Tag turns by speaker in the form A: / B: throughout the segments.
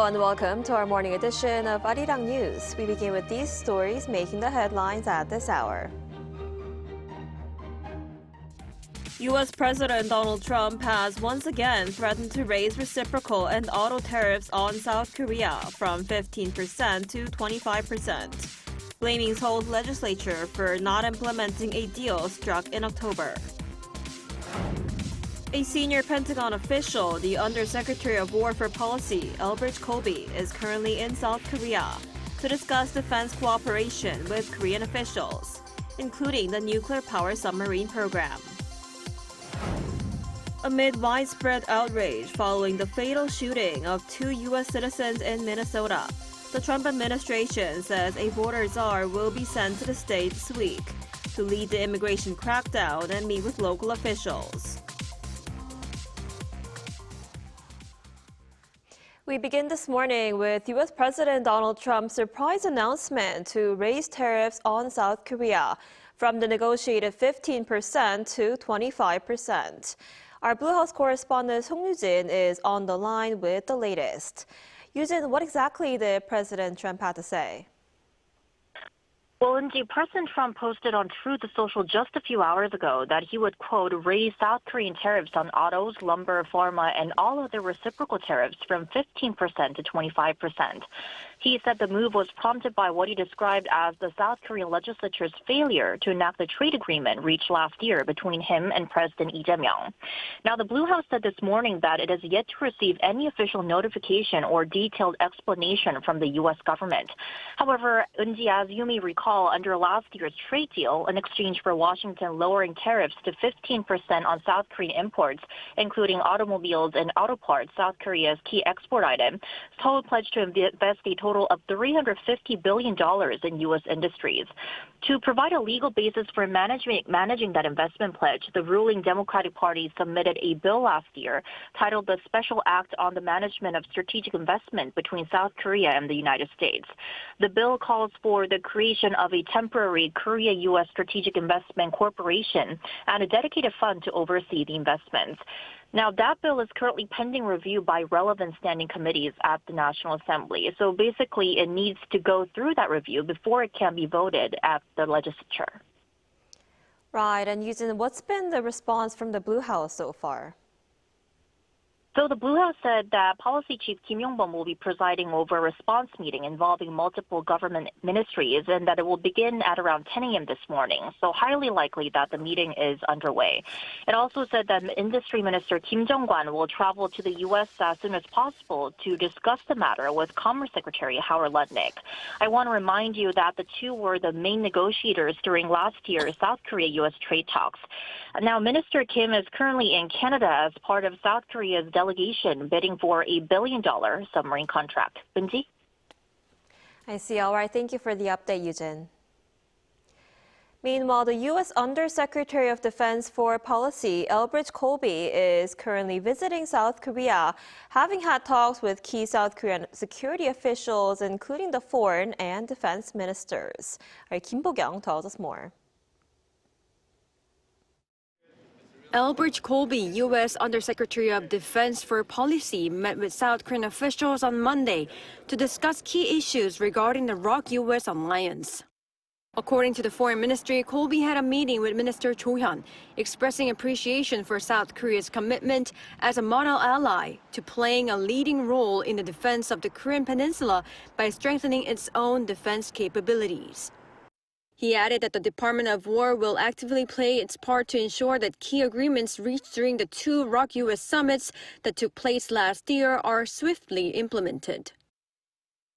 A: everyone, welcome to our morning edition of Arirang News. We begin with these stories making the headlines at this hour. U.S. President Donald Trump has once again threatened to raise reciprocal and auto tariffs on South Korea from 15% to 25%, blaming Seoul's legislature for not implementing a deal struck in October. A senior Pentagon official, the Undersecretary of War for Policy, Elbridge Colby, is currently in South Korea to discuss defense cooperation with Korean officials, including the nuclear power submarine program. Amid widespread outrage following the fatal shooting of 2 U.S. citizens in Minnesota, the Trump administration says a border czar will be sent to the state this week to lead the immigration crackdown and meet with local officials. We begin this morning with U.S. President Donald Trump's surprise announcement to raise tariffs on South Korea from the negotiated 15% to 25%. Our Blue House correspondent Song Yoo-jin is on the line with the latest. Yoo-jin, what exactly did President Trump have to say?
B: Well, indeed, President Trump posted on Truth Social just a few hours ago that he would, quote, raise South Korean tariffs on autos, lumber, pharma, and all other reciprocal tariffs from 15% to 25%. He said the move was prompted by what he described as the South Korean legislature's failure to enact the trade agreement reached last year between him and President Lee Jae-myung. Now, the Blue House said this morning that it has yet to receive any official notification or detailed explanation from the U.S. government. However, Eun-ji, as you may recall, under last year's trade deal, in exchange for Washington lowering tariffs to 15% on South Korean imports, including automobiles and auto parts, South Korea's key export item, Seoul pledged to invest a total of $350 billion in U.S. industries. To provide a legal basis for managing that investment pledge, the ruling Democratic Party submitted a bill last year titled the Special Act on the Management of Strategic Investment between South Korea and the United States. The bill calls for the creation of a temporary Korea-U.S. Strategic Investment Corporation and a dedicated fund to oversee the investments. Now, that bill is currently pending review by relevant standing committees at the National Assembly. So basically, it needs to go through that review before it can be voted at the legislature.
A: Right. And Yoo-jin, what's been the response from the Blue House so far?
B: So the Blue House said that Policy Chief Kim Yong-bum will be presiding over a response meeting involving multiple government ministries and that it will begin at around 10 a.m. this morning. So highly likely that the meeting is underway. It also said that Industry Minister Kim Jong-kwan will travel to the U.S. as soon as possible to discuss the matter with Commerce Secretary Howard Lutnick. I want to remind you that the two were the main negotiators during last year's South Korea-U.S. trade talks. Now, Minister Kim is currently in Canada as part of South Korea's delegation bidding for a $1 billion submarine contract. Bunji?
A: I see. All right. Thank you for the update, Yoo-jin. Meanwhile, the U.S. Undersecretary of Defense for Policy, Elbridge Colby, is currently visiting South Korea, having had talks with key South Korean security officials, including the foreign and defense ministers. Kim Bo-kyung tells us more.
C: Elbridge Colby, U.S. Undersecretary of Defense for Policy, met with South Korean officials on Monday to discuss key issues regarding the ROK-U.S. alliance. According to the Foreign Ministry, Colby had a meeting with Minister Cho Hyun, expressing appreciation for South Korea's commitment as a model ally to playing a leading role in the defense of the Korean Peninsula by strengthening its own defense capabilities. He added that the Department of War will actively play its part to ensure that key agreements reached during the two ROK-U.S. summits that took place last year are swiftly implemented.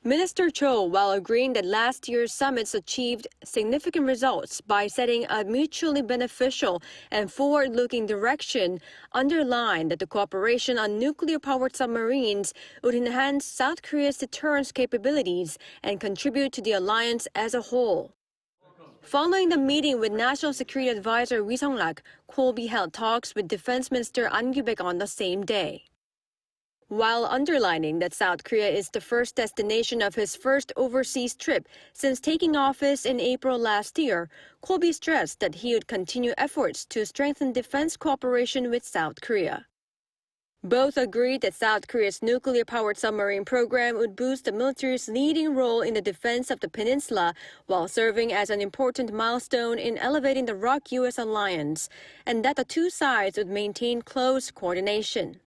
C: Minister Cho, while agreeing that last year's summits achieved significant results by setting a mutually beneficial and forward-looking direction, underlined that the cooperation on nuclear-powered submarines would enhance South Korea's deterrence capabilities and contribute to the alliance as a whole. Following the meeting with National Security Advisor Ri Sung-rak, Colby held talks with Defense Minister An Kyu-baek on the same day. While underlining that South Korea is the first destination of his first overseas trip since taking office in April last year, Colby stressed that he would continue efforts to strengthen defense cooperation with South Korea. Both agreed that South Korea's nuclear-powered submarine program would boost the military's leading role in the defense of the peninsula while serving as an important milestone in elevating the ROK-US alliance, and that the two sides would maintain close coordination.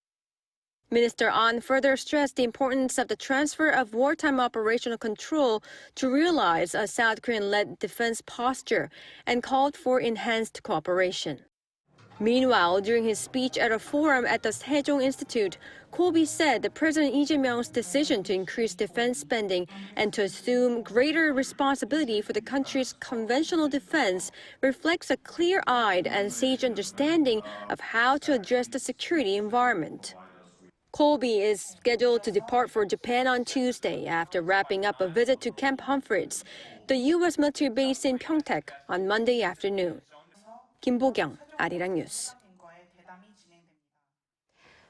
C: Minister An further stressed the importance of the transfer of wartime operational control to realize a South Korean-led defense posture and called for enhanced cooperation. Meanwhile, during his speech at a forum at the Sejong Institute, Colby said that President Lee Jae-myung's decision to increase defense spending and to assume greater responsibility for the country's conventional defense reflects a clear-eyed and sage understanding of how to address the security environment. Colby is scheduled to depart for Japan on Tuesday after wrapping up a visit to Camp Humphreys, the U.S. military base in Pyeongtaek, on Monday afternoon. Kim Bo-kyung, Arirang News.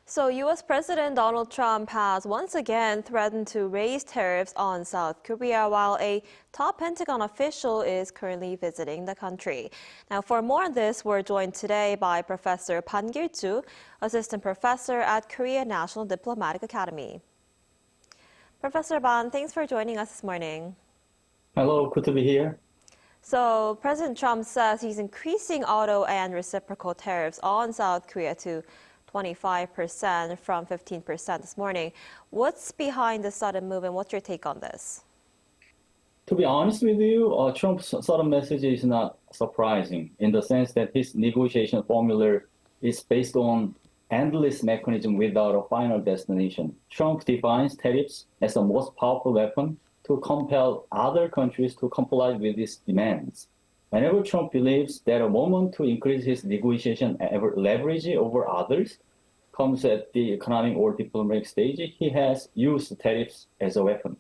A: So U.S. President Donald Trump has once again threatened to raise tariffs on South Korea while a top Pentagon official is currently visiting the country. Now, for more on this, we're joined today by Professor Pan Gil-ju, Assistant Professor at Korea National Diplomatic Academy. Professor Pan, thanks for joining us this morning.
D: Hello, good to be here.
A: So President Trump says he's increasing auto and reciprocal tariffs on South Korea to 25% from 15% this morning. What's behind the sudden move and what's your take on this?
D: To be honest with you, Trump's sudden message is not surprising in the sense that his negotiation formula is based on endless mechanism without a final destination. Trump defines tariffs as the most powerful weapon to compel other countries to comply with his demands. Whenever Trump believes that a moment to increase his negotiation leverage over others comes at the economic or diplomatic stage, he has used tariffs as a weapon.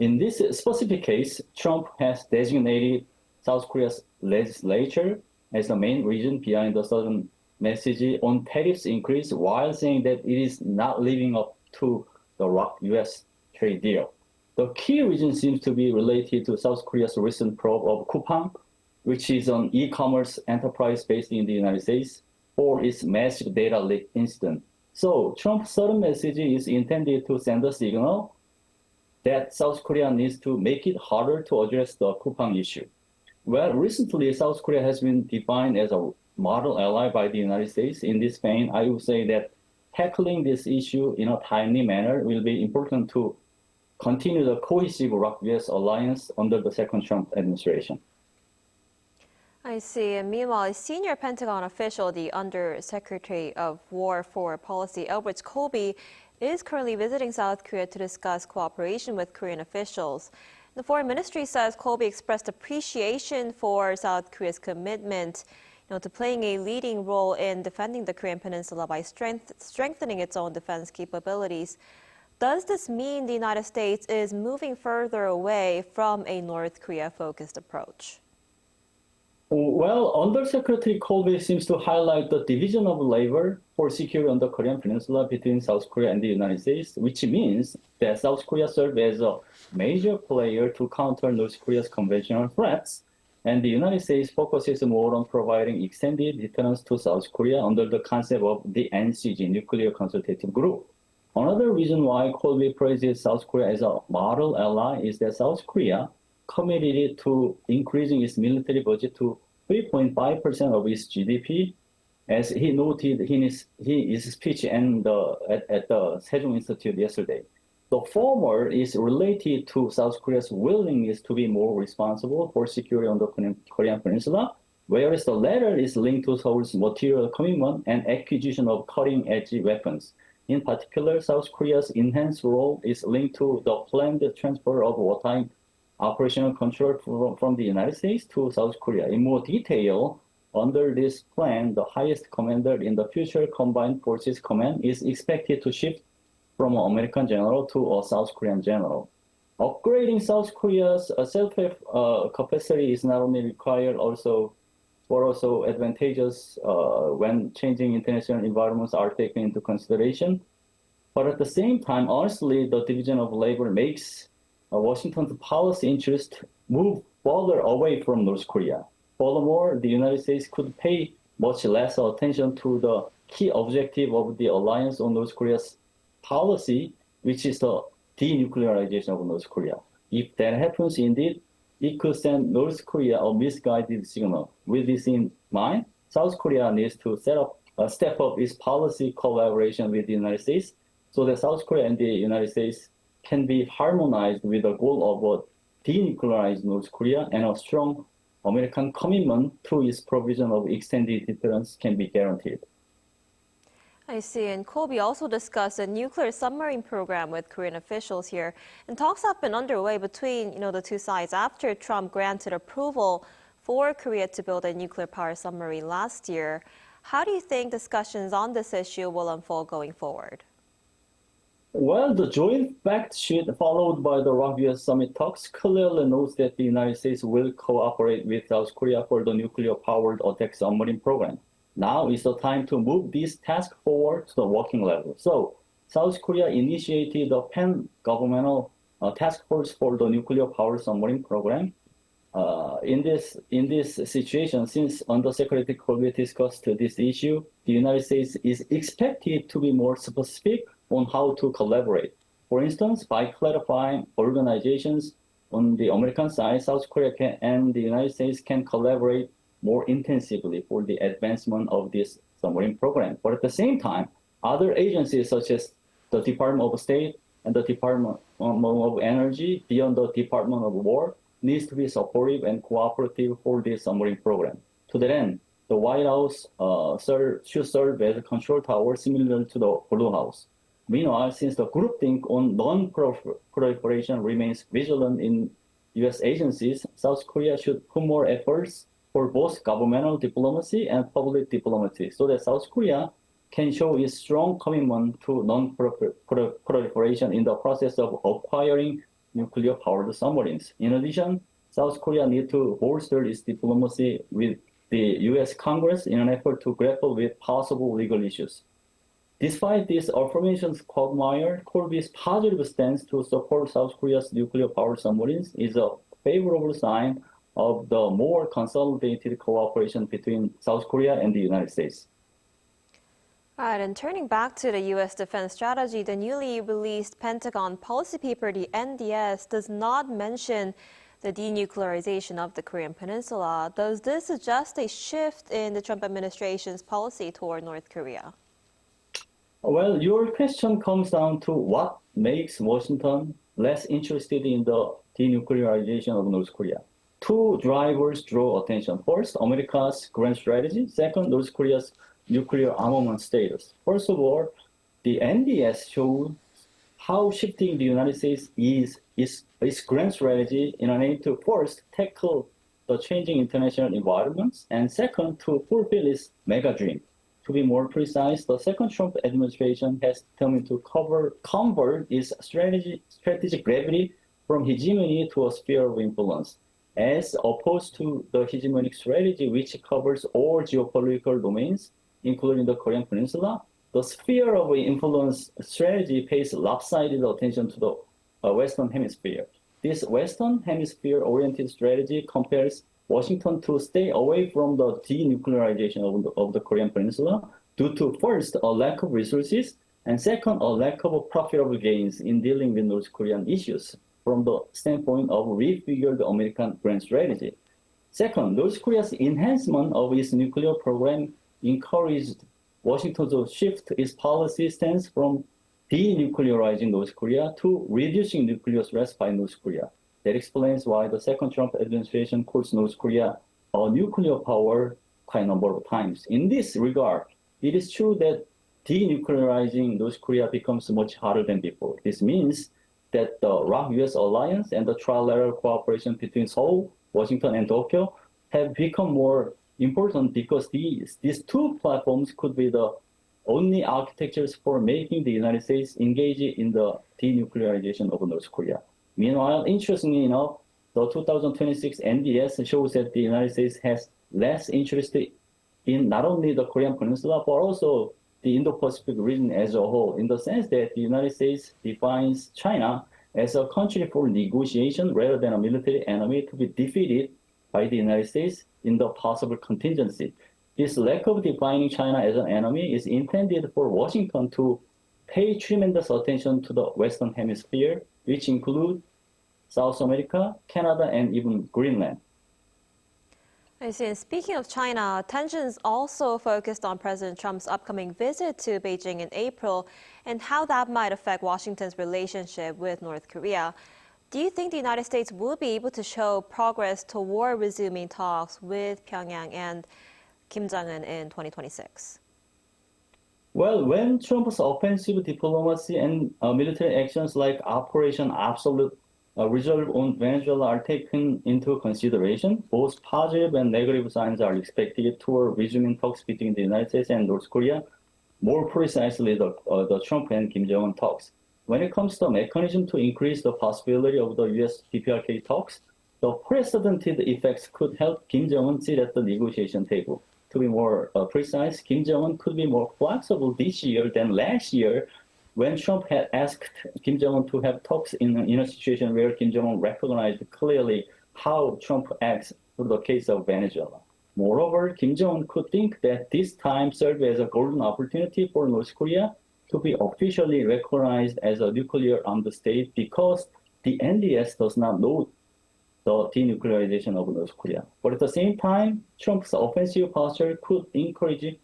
D: In this specific case, Trump has designated South Korea's legislature as the main reason behind the sudden message on tariffs increase while saying that it is not living up to the ROK-US trade deal. The key reason seems to be related to South Korea's recent probe of Coupang, which is an e-commerce enterprise based in the United States, for its massive data leak incident. So Trump's sudden message is intended to send a signal that South Korea needs to make it harder to address the Coupang issue. Well, recently, South Korea has been defined as a model ally by the United States. In this vein, I would say that tackling this issue in a timely manner will be important to continue the cohesive ROK-US alliance under the second Trump administration.
A: I see. And meanwhile, a senior Pentagon official, the Undersecretary of War for Policy, Elbridge Colby, is currently visiting South Korea to discuss cooperation with Korean officials. The Foreign Ministry says Colby expressed appreciation for South Korea's commitment to playing a leading role in defending the Korean Peninsula by strengthening its own defense capabilities. Does this mean the United States is moving further away from a North Korea-focused approach?
D: Well, Undersecretary Colby seems to highlight the division of labor for security on the Korean Peninsula between South Korea and the United States, which means that South Korea serves as a major player to counter North Korea's conventional threats, and the United States focuses more on providing extended deterrence to South Korea under the concept of the NCG, Nuclear Consultative Group. Another reason why Colby praises South Korea as a model ally is that South Korea committed to increasing its military budget to 3.5% of its GDP, as he noted in his speech at the Sejong Institute yesterday. The former is related to South Korea's willingness to be more responsible for security on the Korean Peninsula, whereas the latter is linked to Seoul's material commitment and acquisition of cutting-edge weapons. In particular, South Korea's enhanced role is linked to the planned transfer of wartime operational control from the United States to South Korea. In more detail, under this plan, the highest commander in the future Combined Forces Command is expected to shift from an American general to a South Korean general. Upgrading South Korea's self-defense capacity is not only required, but also advantageous when changing international environments are taken into consideration. But at the same time, honestly, the division of labor makes Washington's policy interest move further away from North Korea. Furthermore, the United States could pay much less attention to the key objective of the alliance on North Korea's policy, which is the denuclearization of North Korea. If that happens indeed, it could send North Korea a misguided signal. With this in mind, South Korea needs to step up its policy collaboration with the United States so that South Korea and the United States can be harmonized with the goal of denuclearize North Korea, and a strong American commitment to its provision of extended deterrence can be guaranteed.
A: I see. And Colby also discussed a nuclear submarine program with Korean officials here. And talks have been underway between, the two sides after Trump granted approval for Korea to build a nuclear power submarine last year. How do you think discussions on this issue will unfold going forward?
D: Well, the joint fact sheet followed by the ROK-US summit talks clearly notes that the United States will cooperate with South Korea for the nuclear-powered attack submarine program. Now is the time to move this task forward to the working level. So, South Korea initiated the pan-governmental task force for the nuclear-powered submarine program. In this situation, since Undersecretary Colby discussed this issue, the United States is expected to be more specific on how to collaborate. For instance, by clarifying organizations on the American side, South Korea and the United States can collaborate more intensively for the advancement of this submarine program. But at the same time, other agencies such as the Department of State and the Department of Energy, beyond the Department of War, needs to be supportive and cooperative for this submarine program. To that end, the White House should serve as a control tower similar to the Blue House. Meanwhile, since the groupthink on non-proliferation remains vigilant in U.S. agencies, South Korea should put more efforts for both governmental diplomacy and public diplomacy so that South Korea can show its strong commitment to non-proliferation in the process of acquiring nuclear-powered submarines. In addition, South Korea needs to bolster its diplomacy with the U.S. Congress in an effort to grapple with possible legal issues. Despite this affirmations quagmire, Colby's positive stance to support South Korea's nuclear-powered submarines is a favorable sign of the more consolidated cooperation between South Korea and the United States.
A: All right, and turning back to the U.S. defense strategy, the newly released Pentagon policy paper, the NDS, does not mention the denuclearization of the Korean Peninsula. Does this suggest a shift in the Trump administration's policy toward North Korea?
D: Well, your question comes down to what makes Washington less interested in the denuclearization of North Korea. Two drivers draw attention. First, America's grand strategy. Second, North Korea's nuclear armament status. First of all, the NDS shows how shifting the United States is its grand strategy in an aim to first tackle the changing international environments, and second, to fulfill its mega dream. To be more precise, the second Trump administration has determined to convert its strategic gravity from hegemony to a sphere of influence, as opposed to the hegemonic strategy, which covers all geopolitical domains, including the Korean Peninsula. The sphere of influence strategy pays lopsided attention to the Western Hemisphere. This Western Hemisphere-oriented strategy compels Washington to stay away from the denuclearization of the Korean Peninsula due to, first, a lack of resources, and second, a lack of profitable gains in dealing with North Korean issues from the standpoint of refigured American grand strategy. Second, North Korea's enhancement of its nuclear program encouraged Washington to shift its policy stance from denuclearizing North Korea to reducing nuclear threats by North Korea. That explains why the second Trump administration calls North Korea a nuclear power quite a number of times. In this regard, it is true that denuclearizing North Korea becomes much harder than before. This means that the ROK-US alliance and the trilateral cooperation between Seoul, Washington, and Tokyo have become more important because these two platforms could be the only architectures for making the United States engage in the denuclearization of North Korea. Meanwhile, interestingly enough, the 2026 NDS shows that the United States has less interest in not only the Korean Peninsula, but also the Indo-Pacific region as a whole, in the sense that the United States defines China as a country for negotiation rather than a military enemy to be defeated by the United States in the possible contingency. This lack of defining China as an enemy is intended for Washington to pay tremendous attention to the Western Hemisphere, which include South America, Canada, and even Greenland.
A: I see. And speaking of China, tensions also focused on President Trump's upcoming visit to Beijing in April and how that might affect Washington's relationship with North Korea. Do you think the United States will be able to show progress toward resuming talks with Pyongyang and Kim Jong-un in 2026?
D: Well, when Trump's offensive diplomacy and military actions like Operation Absolute Resolve on Venezuela are taken into consideration, both positive and negative signs are expected toward resuming talks between the United States and North Korea, more precisely the Trump and Kim Jong-un talks. When it comes to the mechanism to increase the possibility of the U.S. DPRK talks, the precedented effects could help Kim Jong-un sit at the negotiation table. To be more precise, Kim Jong-un could be more flexible this year than last year, when Trump had asked Kim Jong-un to have talks in a situation where Kim Jong-un recognized clearly how Trump acts for the case of Venezuela. Moreover, Kim Jong-un could think that this time served as a golden opportunity for North Korea to be officially recognized as a nuclear-armed state because the NDS does not know the denuclearization of North Korea. But at the same time, Trump's offensive posture could encourage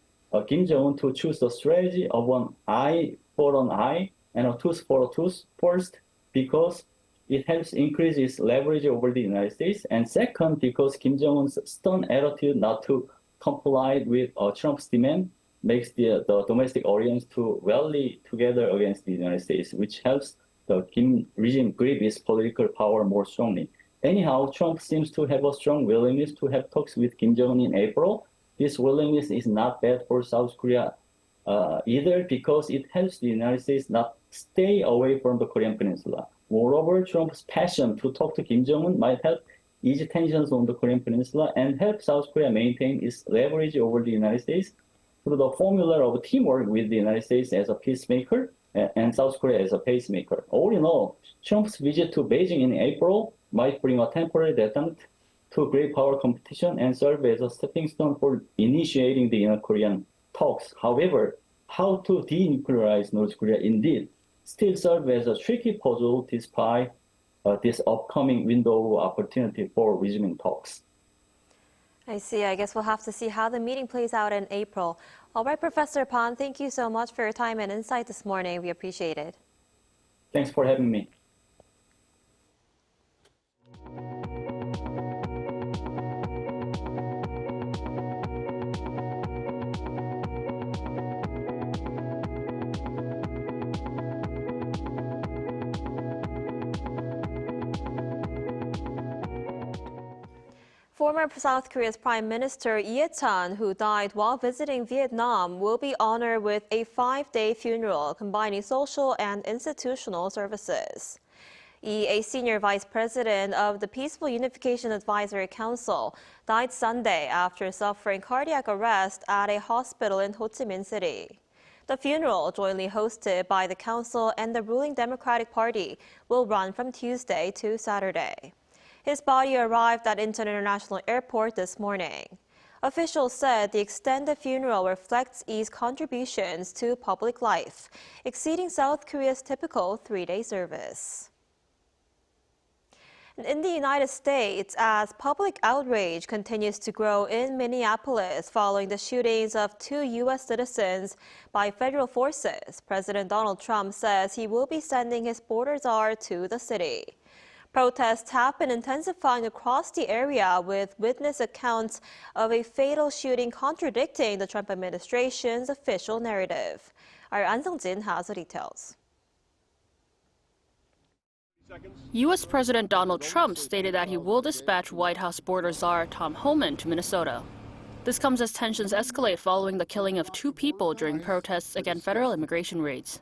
D: Kim Jong-un to choose the strategy of an eye for an eye and a tooth for a tooth first, because it helps increase its leverage over the United States, and second, because Kim Jong-un's stern attitude not to comply with Trump's demand makes the domestic audience to rally together against the United States, which helps the Kim regime grip its political power more strongly. Anyhow, Trump seems to have a strong willingness to have talks with Kim Jong-un in April. This willingness is not bad for South Korea either, because it helps the United States not stay away from the Korean Peninsula. Moreover, Trump's passion to talk to Kim Jong-un might help ease tensions on the Korean Peninsula and help South Korea maintain its leverage over the United States through the formula of teamwork with the United States as a peacemaker and South Korea as a pacemaker. All in all, Trump's visit to Beijing in April might bring a temporary deterrent to great power competition and serve as a stepping stone for initiating the Korean talks. However, how to denuclearize North Korea indeed still serve as a tricky puzzle despite this upcoming window of opportunity for resuming talks.
A: I see. I guess we'll have to see how the meeting plays out in April. All right, Professor Pan, thank you so much for your time and insight this morning. We appreciate it.
D: Thanks for having me.
A: Former South Korea's Prime Minister Lee Hae-chan, who died while visiting Vietnam, will be honored with a 5-day funeral combining social and institutional services. Lee, a senior vice president of the Peaceful Unification Advisory Council, died Sunday after suffering cardiac arrest at a hospital in Ho Chi Minh City. The funeral, jointly hosted by the council and the ruling Democratic Party, will run from Tuesday to Saturday. His body arrived at Incheon International Airport this morning. Officials said the extended funeral reflects Lee's contributions to public life, exceeding South Korea's typical 3-day service. In the United States, as public outrage continues to grow in Minneapolis following the shootings of 2 U.S. citizens by federal forces, President Donald Trump says he will be sending his border czar to the city. Protests have been intensifying across the area, with witness accounts of a fatal shooting contradicting the Trump administration's official narrative. Our An Sung-jin has the details.
E: U.S. President Donald Trump stated that he will dispatch White House border czar Tom Homan to Minnesota. This comes as tensions escalate following the killing of 2 people during protests against federal immigration raids.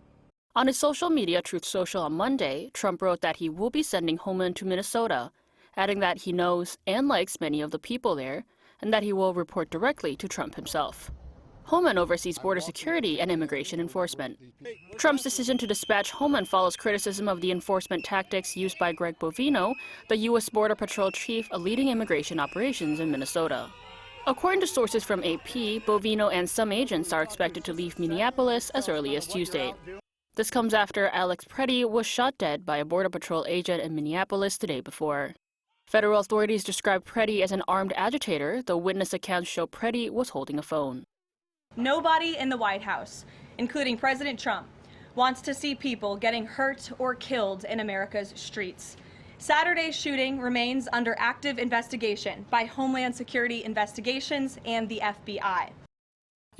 E: On his social media Truth Social on Monday, Trump wrote that he will be sending Homan to Minnesota, adding that he knows and likes many of the people there, and that he will report directly to Trump himself. Homan oversees border security and immigration enforcement. Trump's decision to dispatch Homan follows criticism of the enforcement tactics used by Greg Bovino, the U.S. Border Patrol chief leading immigration operations in Minnesota. According to sources from AP, Bovino and some agents are expected to leave Minneapolis as early as Tuesday. This comes after Alex Preddy was shot dead by a Border Patrol agent in Minneapolis the day before. Federal authorities described Preddy as an armed agitator, though witness accounts show Preddy was holding a phone.
F: Nobody in the White House, including President Trump, wants to see people getting hurt or killed in America's streets. Saturday's shooting remains under active investigation by Homeland Security Investigations and the FBI.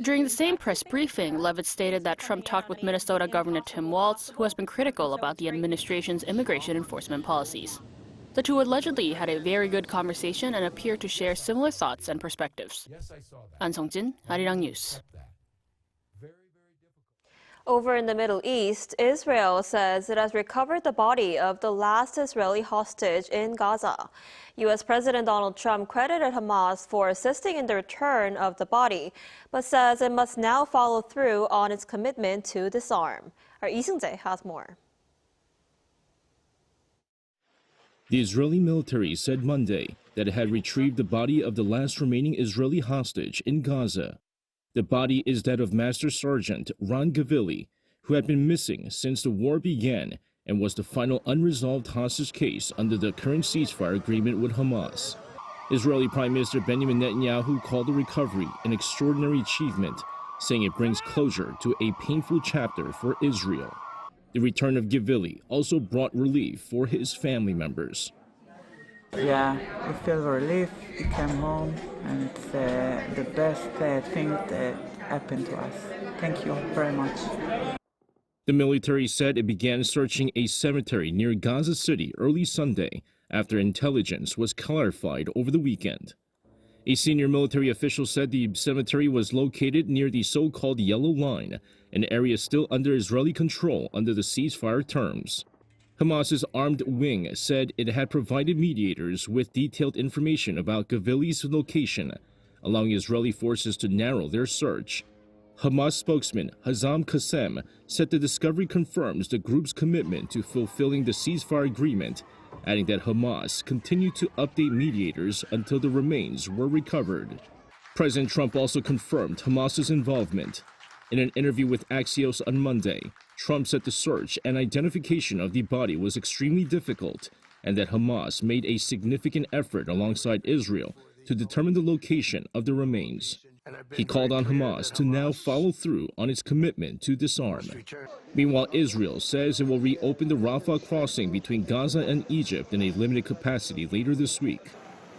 E: During the same press briefing, Leavitt stated that Trump talked with Minnesota Governor Tim Walz, who has been critical about the administration's immigration enforcement policies. The two allegedly had a very good conversation and appear to share similar thoughts and perspectives. An Sung-jin, Arirang News.
A: Over in the Middle East, Israel says it has recovered the body of the last Israeli hostage in Gaza. U.S. President Donald Trump credited Hamas for assisting in the return of the body, but says it must now follow through on its commitment to disarm. Our Lee Seung-jae has more.
G: The Israeli military said Monday that it had retrieved the body of the last remaining Israeli hostage in Gaza. The body is that of Master Sergeant Ron Gavili, who had been missing since the war began and was the final unresolved hostage case under the current ceasefire agreement with Hamas. Israeli Prime Minister Benjamin Netanyahu called the recovery an extraordinary achievement, saying it brings closure to a painful chapter for Israel. The return of Gavili also brought relief for his family members.
H: Yeah, we feel relief. We came home, and it's the best thing that happened to us. Thank you very much.
G: The military said it began searching a cemetery near Gaza City early Sunday after intelligence was clarified over the weekend. A senior military official said the cemetery was located near the so-called Yellow Line, an area still under Israeli control under the ceasefire terms. Hamas's armed wing said it had provided mediators with detailed information about Gavili's location, allowing Israeli forces to narrow their search. Hamas spokesman Hazam Qasem said the discovery confirms the group's commitment to fulfilling the ceasefire agreement, adding that Hamas continued to update mediators until the remains were recovered. President Trump also confirmed Hamas's involvement. In an interview with Axios on Monday, Trump said the search and identification of the body was extremely difficult and that Hamas made a significant effort alongside Israel to determine the location of the remains. He called on Hamas to now follow through on its commitment to disarm. Meanwhile, Israel says it will reopen the Rafah crossing between Gaza and Egypt in a limited capacity later this week.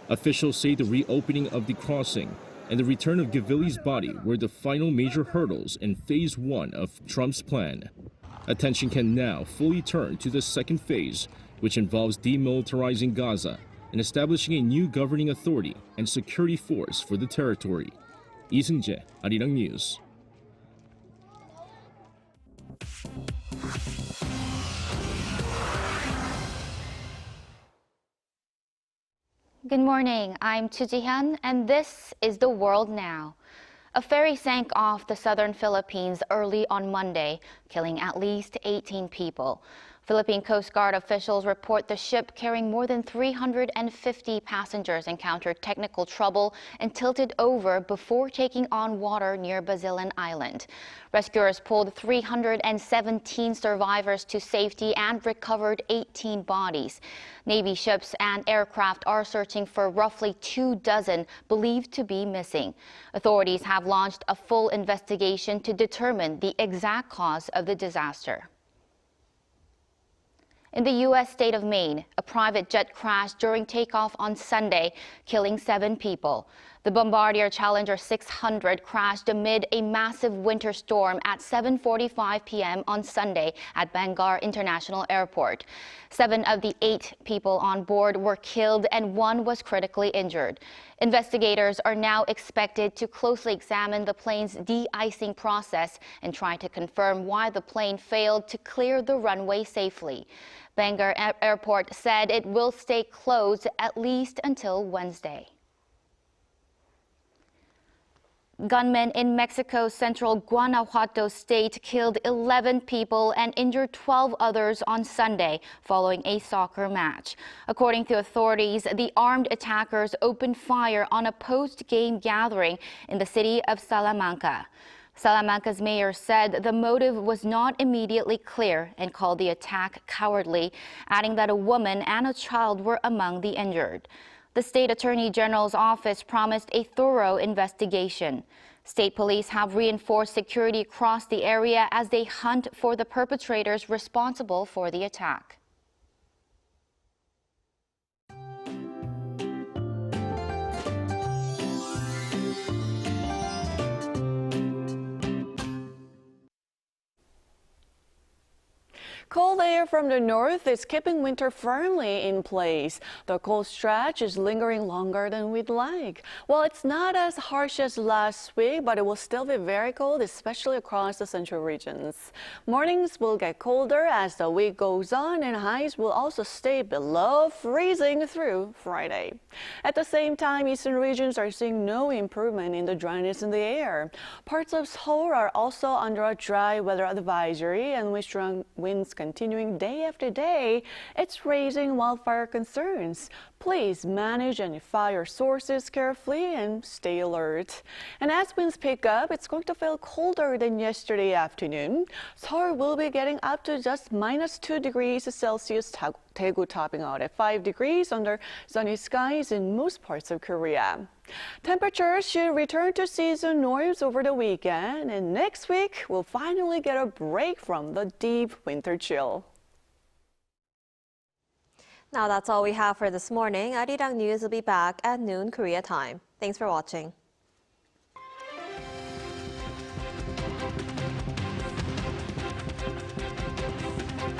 G: Officials say the reopening of the crossing and the return of Gavili's body were the final major hurdles in phase 1 of Trump's plan. Attention can now fully turn to the second phase, which involves demilitarizing Gaza and establishing a new governing authority and security force for the territory. Lee Seung-jae, Arirang News.
I: Good morning, I'm Chu Ji-hyun, and this is The World Now. A ferry sank off the southern Philippines early on Monday, killing at least 18 people. Philippine Coast Guard officials report the ship carrying more than 350 passengers encountered technical trouble and tilted over before taking on water near Basilan Island. Rescuers pulled 317 survivors to safety and recovered 18 bodies. Navy ships and aircraft are searching for roughly 24 believed to be missing. Authorities have launched a full investigation to determine the exact cause of the disaster. In the U.S. state of Maine, a private jet crashed during takeoff on Sunday, killing 7 people. The Bombardier Challenger 600 crashed amid a massive winter storm at 7:45 p.m. on Sunday at Bangor International Airport. 7 of the 8 people on board were killed and 1 was critically injured. Investigators are now expected to closely examine the plane's de-icing process and try to confirm why the plane failed to clear the runway safely. Bangor Airport said it will stay closed at least until Wednesday. Gunmen in Mexico's central Guanajuato state killed 11 people and injured 12 others on Sunday following a soccer match. According to authorities, the armed attackers opened fire on a post-game gathering in the city of Salamanca. Salamanca's mayor said the motive was not immediately clear and called the attack cowardly, adding that a woman and a child were among the injured. The state attorney general's office promised a thorough investigation. State police have reinforced security across the area as they hunt for the perpetrators responsible for the attack.
J: Cold air from the north is keeping winter firmly in place. The cold stretch is lingering longer than we'd like. Well, it's not as harsh as last week, but it will still be very cold, especially across the central regions. Mornings will get colder as the week goes on, and highs will also stay below freezing through Friday. At the same time, eastern regions are seeing no improvement in the dryness in the air. Parts of Seoul are also under a dry weather advisory, and with strong winds continuing day after day, it's raising wildfire concerns. Please manage any fire sources carefully and stay alert. And as winds pick up, it's going to feel colder than yesterday afternoon. Seoul will be getting up to just -2 degrees Celsius, Daegu topping out at 5 degrees under sunny skies in most parts of Korea. Temperatures should return to season norms over the weekend, and next week we'll finally get a break from the deep winter chill.
A: Now that's all we have for this morning. Arirang News will be back at noon Korea time. Thanks for watching.